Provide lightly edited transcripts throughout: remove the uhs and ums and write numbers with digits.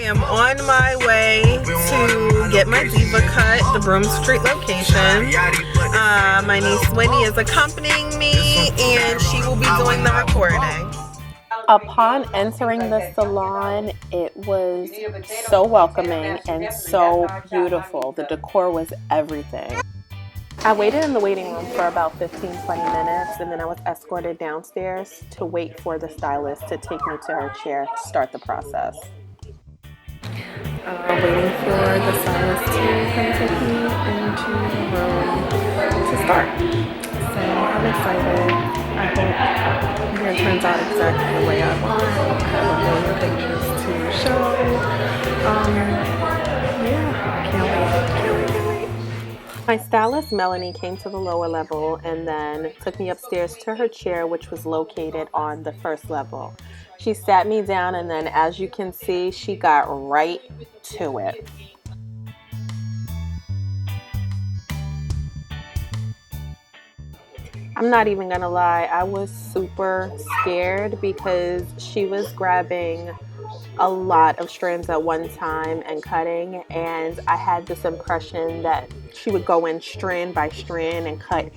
am on my way to get my Deva cut, the Broome Street location. My niece Winnie is accompanying me and she will be doing the recording. Upon entering the salon, it was so welcoming and so beautiful. The decor was everything. I waited in the waiting room for about 15-20 minutes, and then I was escorted downstairs to wait for the stylist to take me to her chair to start the process. Waiting for the stylist to come take me into the room to start. So I'm excited. I hope hair turns out exactly the way I want. I have a million pictures to show. Yeah, can't wait. My stylist, Melanie, came to the lower level and then took me upstairs to her chair, which was located on the first level. She sat me down and then, as you can see, she got right to it. I'm not even gonna lie, I was super scared because she was grabbing a lot of strands at one time and cutting, and I had this impression that she would go in strand by strand and cut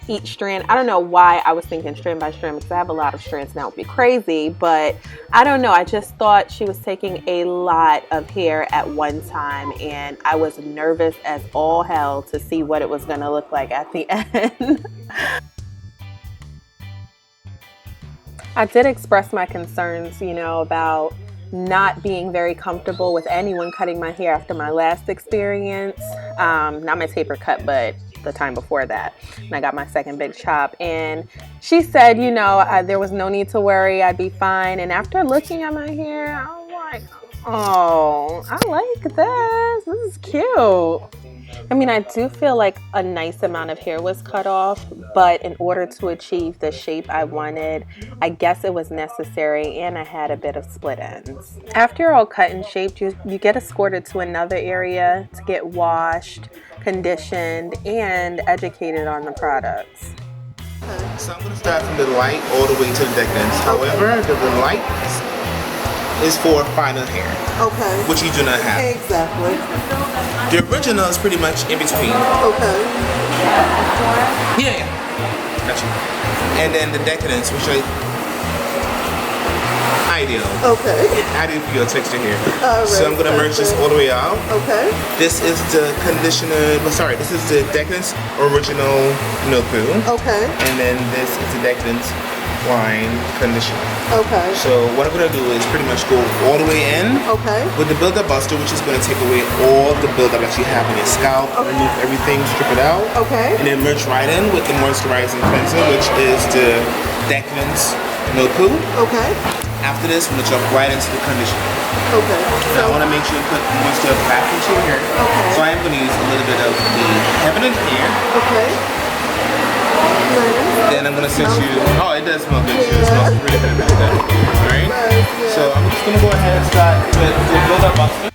each strand. I don't know why I was thinking strand by strand because I have a lot of strands now. It would be crazy, but I don't know. I just thought she was taking a lot of hair at one time, and I was nervous as all hell to see what it was going to look like at the end. I did express my concerns, about not being very comfortable with anyone cutting my hair after my last experience. Not my taper cut, but the time before that. And I got my second big chop. And she said, there was no need to worry. I'd be fine. And after looking at my hair, I was like, oh, I like this. This is cute. I mean, I do feel like a nice amount of hair was cut off, but in order to achieve the shape I wanted, I guess it was necessary, and I had a bit of split ends. After you're all cut and shaped, you get escorted to another area to get washed, conditioned, and educated on the products. So I'm going to start from the light all the way to the decadence. However, the light is for final hair. Okay. Which you do not have. Exactly. The original is pretty much in between. Okay. Yeah. Gotcha. And then the decadence, which is ideal. Okay. Ideal for your texture here. All right. So I'm going to merge this all the way out. Okay. This is the conditioner, this is the decadence original milk-poo. Okay. And then this is the decadence line conditioner. Okay. So what I'm going to do is pretty much go all the way in with the build-up buster, which is going to take away all the build-up that you have in your scalp, remove everything, strip it out, and then merge right in with the moisturizing cleanser, which is the Decadence milk-poo. After this, I'm going to jump right into the conditioner. Now I want to make sure you put moisture back into your hair. So I am going to use a little bit of the Heaven here. Then I'm going to send you, oh, it does smell good too. It smells really good. Alright? So I'm just going to go ahead and start with the build-up buster.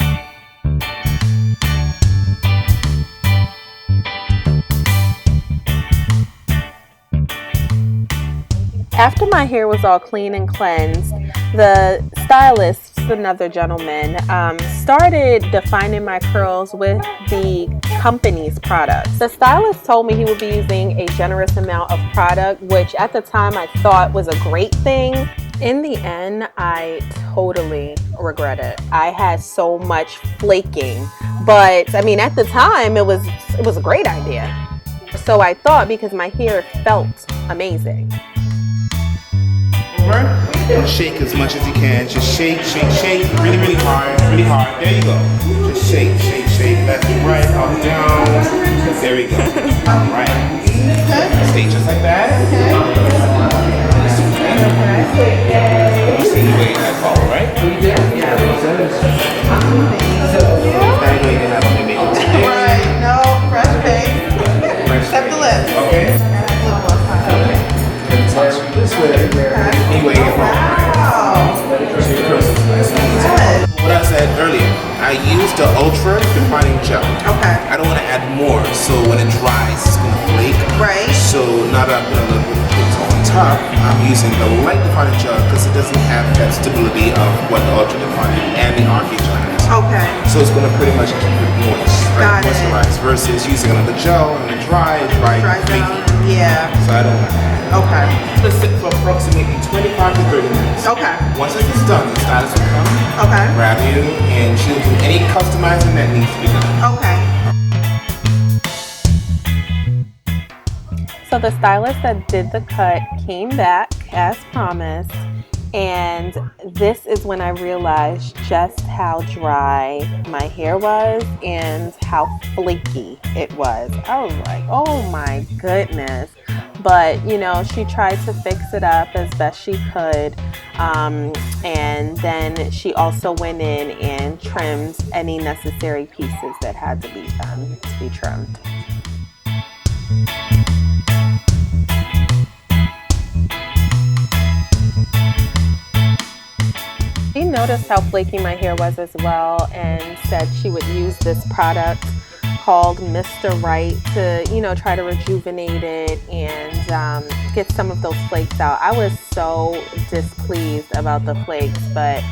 After my hair was all clean and cleansed, the stylist, another gentleman, started defining my curls with the company's products. The stylist told me he would be using a generous amount of product, which at the time I thought was a great thing. In the end, I totally regret it. I had so much flaking, but I mean, at the time it was a great idea. So I thought, because my hair felt amazing. And shake as much as you can. Just shake, shake, shake. Really, really hard. Really hard. There you go. Just shake, shake, shake. Left and right, up and down. There we go. Right. Stay just like that. See the way I follow, right? Yeah. Now you can have only make it. Right. No, fresh face. Except the lips. Okay. This way. Anyway, Wow. what I said earlier, I used the Ultra Defining Gel. I don't want to add more, so when it dries, it's going to flake. Right. So now that I'm going to look with it on top, I'm using the Light Defining Gel because it doesn't have that stability of what the Ultra Defining and the RK Gel has. So it's going to pretty much keep it moist, right? Got it. Moisturized versus using another gel and then dry flaky. Yeah. So I don't want that. Okay. It's going to sit for approximately 25 to 30 minutes. Okay. Once this is done, the stylist will come, grab you, and she'll do any customizing that needs to be done. Okay. So the stylist that did the cut came back as promised, and this is when I realized just how dry my hair was and how flaky it was. I was like, oh my goodness. But you know, she tried to fix it up as best she could, and then she also went in and trimmed any necessary pieces that had to be done to be trimmed. She noticed how flaky my hair was as well and said she would use this product called Mr. Right to, you know, try to rejuvenate it and get some of those flakes out. I was so displeased about the flakes, but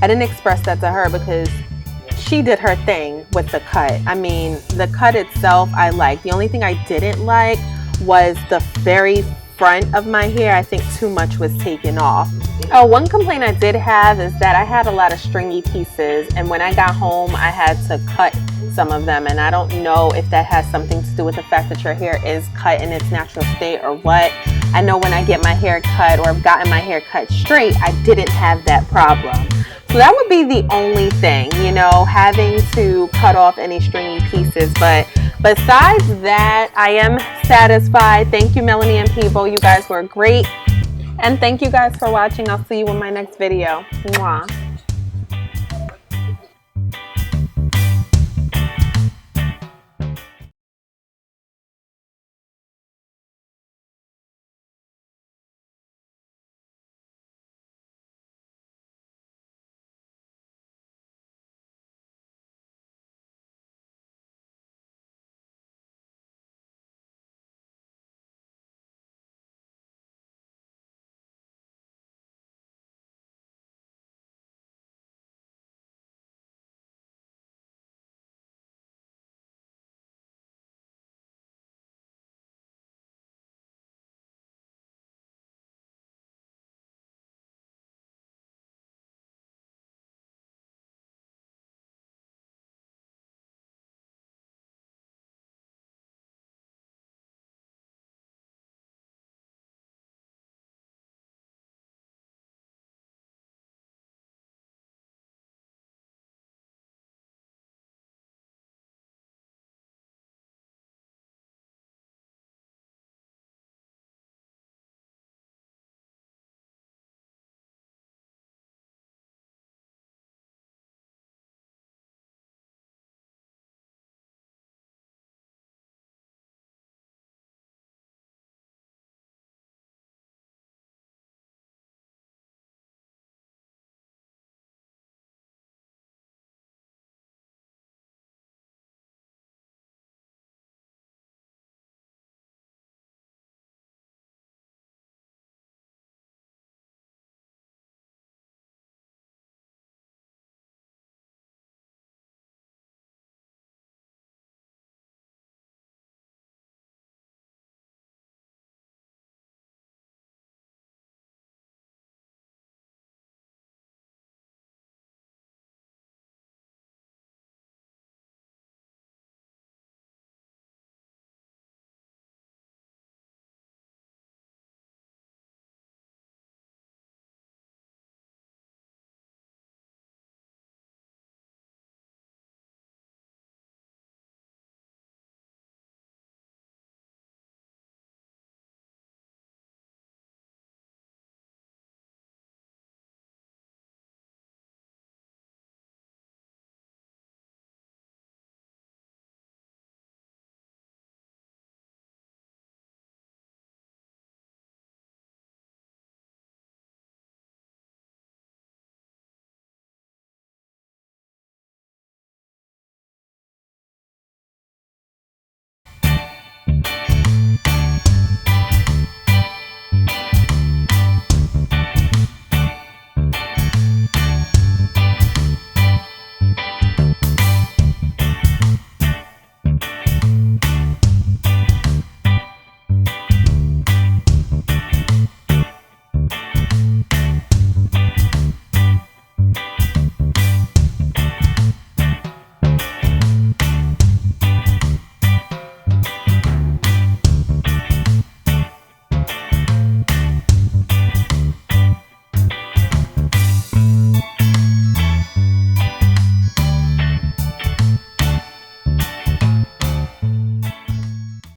I didn't express that to her because she did her thing with the cut. I mean, the cut itself I liked. The only thing I didn't like was the very front of my hair. I think too much was taken off. Oh, one complaint I did have is that I had a lot of stringy pieces, and when I got home I had to cut some of them, and I don't know if that has something to do with the fact that your hair is cut in its natural state or what. I know when I get my hair cut or have gotten my hair cut straight, I didn't have that problem. So that would be the only thing, you know, having to cut off any stringy pieces. But besides that, I am satisfied. Thank you, Melanie and Peebo. You guys were great. And thank you guys for watching. I'll see you in my next video. Mwah.